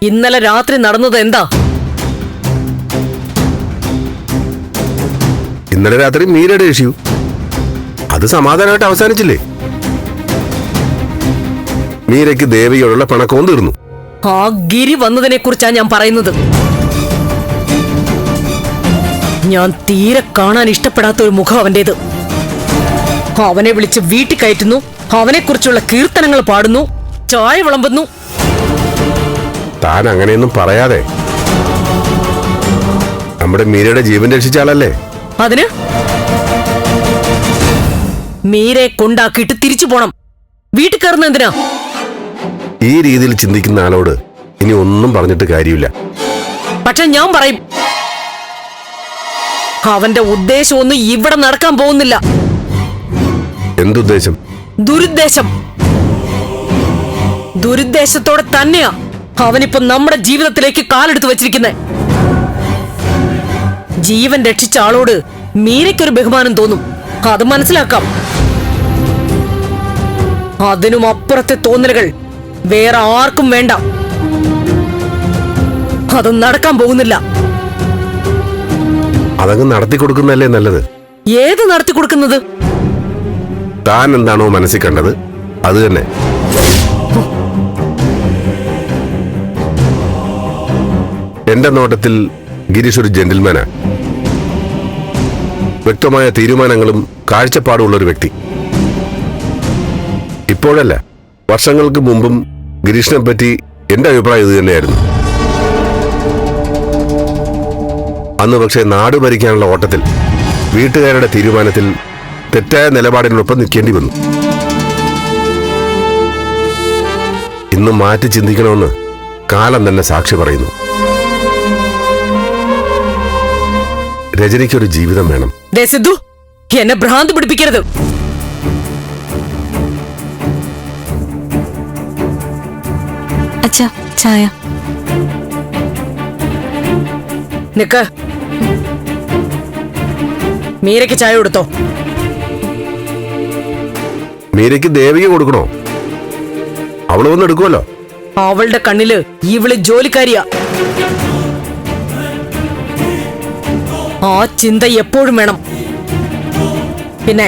ഇന്നലെ രാത്രി നടന്നത് എന്താ? ഇന്നലെ രാത്രി മീരയുടെ ഇഷ്യൂ അത് സമാധാനമായിട്ട് അവസാനിച്ചില്ലേ? മീരയ്ക്ക് ദേവിയോടുള്ള പിണക്കവും തീർന്നു. ആ ഗിരി വന്നതിനെ കുറിച്ചാണ് ഞാൻ പറയുന്നത്. ഞാൻ തീരെ കാണാൻ ഇഷ്ടപ്പെടാത്ത ഒരു മുഖം അവന്റേത്. അവനെ വിളിച്ച് വീട്ടിൽ കയറ്റുന്നു, അവനെ കുറിച്ചുള്ള കീർത്തനങ്ങൾ പാടുന്നു, ചായ വിളമ്പുന്നു. താൻ അങ്ങനെയൊന്നും പറയാതെ. നമ്മുടെ മീരയുടെ ജീവൻ രക്ഷിച്ചാലല്ലേ? അതിന് മീരെ കൊണ്ടാക്കിയിട്ട് തിരിച്ചു പോണം. വീട്ടിൽ കയറുന്ന എന്തിനാ? ഈ രീതിയിൽ ചിന്തിക്കുന്ന ആളോട് ഇനി ഒന്നും പറഞ്ഞിട്ട് കാര്യമില്ല. പക്ഷെ ഞാൻ പറയും, അവന്റെ ഉദ്ദേശമൊന്നും ഇവിടെ നടക്കാൻ പോകുന്നില്ല. എന്തുദ്ദേശം? ദുരുദ്ദേശം. ദുരുദ്ദേശത്തോടെ തന്നെയാ അവനിപ്പോ നമ്മുടെ ജീവിതത്തിലേക്ക് കാലെടുത്ത് വച്ചിരിക്കുന്നേ. ജീവൻ രക്ഷിച്ച ആളോട് മീരയ്ക്കൊരു ബഹുമാനം തോന്നും, അത് മനസ്സിലാക്കാം. അതിനും അപ്പുറത്തെ തോന്നലുകൾ വേറെ ആർക്കും വേണ്ട. അത് നടക്കാൻ പോകുന്നില്ല. അതങ്ങ് നടത്തി കൊടുക്കുന്നല്ലേ നല്ലത്. ഏത് നടത്തി കൊടുക്കുന്നത്? താൻ എന്താണോ മനസ്സിൽ കണ്ടത് അത് തന്നെ. എന്റെ നോട്ടത്തിൽ ഗിരീഷ് ഒരു ജെന്റിൽമാനാ. വ്യക്തമായ തീരുമാനങ്ങളും കാഴ്ചപ്പാടും ഒരു വ്യക്തി. ഇപ്പോഴല്ല, വർഷങ്ങൾക്ക് മുമ്പും ഗിരീഷിനെ പറ്റി എന്റെ അഭിപ്രായം ഇത് തന്നെയായിരുന്നു. അന്ന് പക്ഷേ നാട് ഭരിക്കാനുള്ള ഓട്ടത്തിൽ വീട്ടുകാരുടെ തീരുമാനത്തിൽ തെറ്റായ നിലപാടിനൊപ്പം നിൽക്കേണ്ടി വന്നു. ഇന്ന് മാറ്റി ചിന്തിക്കണമെന്ന് കാലം തന്നെ സാക്ഷി പറയുന്നു. രജനിക്കൊരു ജീവിതം വേണം. സിദ്ധു, എന്നെ ഭ്രാന്ത് പിടിപ്പിക്കരുത്. അച്ഛാ, ചായ. നിക്ക്. മീരയ്ക്ക് ചായ കൊടുത്തോ? മീരയ്ക്ക് ദേവിക കൊടുക്കണോ? അവള് വന്ന് എടുക്കുമല്ലോ. അവളുടെ കണ്ണില് ഇവള് ജോലിക്കാരിയാ. ആ ചിന്ത എപ്പോഴും വേണം. പിന്നെ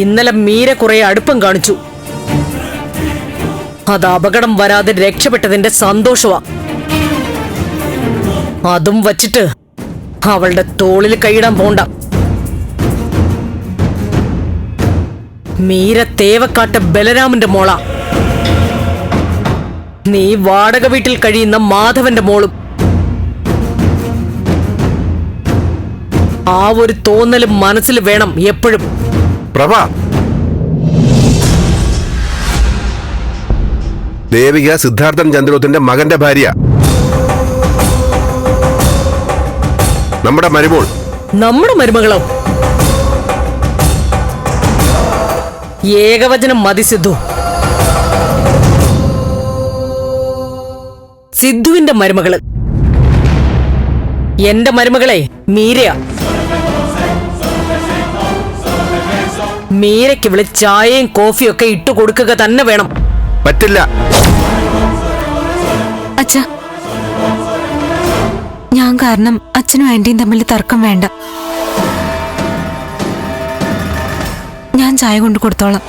ഇന്നലെ മീര കുറെ അടുപ്പം കാണിച്ചു. അത് അപകടം വരാതെ രക്ഷപ്പെട്ടതിന്റെ സന്തോഷമാ. അതും വച്ചിട്ട് അവളുടെ തോളിൽ കൈയിടാൻ പോണ്ട. മീര തേവക്കാട്ട് ബലരാമന്റെ മോളാ. നീ വാടക വീട്ടിൽ കഴിയുന്ന മാധവന്റെ മോളും. ആ ഒരു തോന്നലും മനസ്സിൽ വേണം എപ്പോഴും. പ്രഭ, ദേവിക സിദ്ധാർത്ഥൻ ചന്ദ്രോത്തിന്റെ മകന്റെ ഭാര്യ, നമ്മുടെ മരുമോൾ. നമ്മുടെ മരുമകളോ? ഏകവചനം മതി സിദ്ധു. സിദ്ധുവിന്റെ മരുമകള്. എന്റെ മരുമകളെ മീരയാ. മീരയ്ക്ക് ഇവിടെ ചായയും കോഫിയും ഒക്കെ ഇട്ടു കൊടുക്കുക തന്നെ വേണം. പറ്റില്ല. അച്ഛാ, ഞാൻ കാരണം അച്ഛനും ആന്റിയും തമ്മിൽ തർക്കം വേണ്ട. ഞാൻ ചായ കൊണ്ട് കൊടുത്തോളാം.